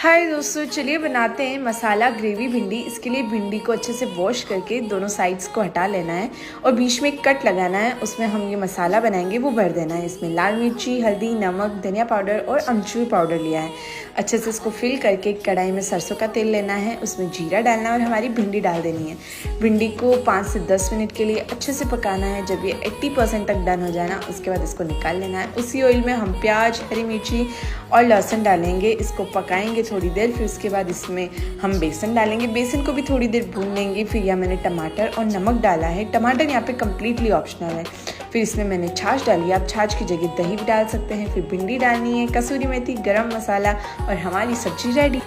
हाय दोस्तों, चलिए बनाते हैं मसाला ग्रेवी भिंडी। इसके लिए भिंडी को अच्छे से वॉश करके दोनों साइड्स को हटा लेना है और बीच में कट लगाना है। उसमें हम ये मसाला बनाएंगे वो भर देना है। इसमें लाल मिर्ची, हल्दी, नमक, धनिया पाउडर और अमचूर पाउडर लिया है। अच्छे से इसको फिल करके कढ़ाई में सरसों का तेल लेना है, उसमें जीरा डालना है और हमारी भिंडी डाल देनी है। भिंडी को 5 से 10 मिनट के लिए अच्छे से पकाना है। जब ये 80% तक डन हो जाए ना, उसके बाद इसको निकाल लेना है। उसी ऑयल में हम प्याज, हरी मिर्ची और लहसुन डालेंगे। इसको पकाएंगे थोड़ी देर। फिर उसके बाद इसमें हम बेसन डालेंगे। बेसन को भी थोड़ी देर भून लेंगे। फिर यहाँ मैंने टमाटर और नमक डाला है। टमाटर यहाँ पे कम्प्लीटली ऑप्शनल है। फिर इसमें मैंने छाछ डाली। आप छाछ की जगह दही भी डाल सकते हैं। फिर भिंडी डालनी है, कसूरी मेथी, गरम मसाला और हमारी सब्जी रेडी।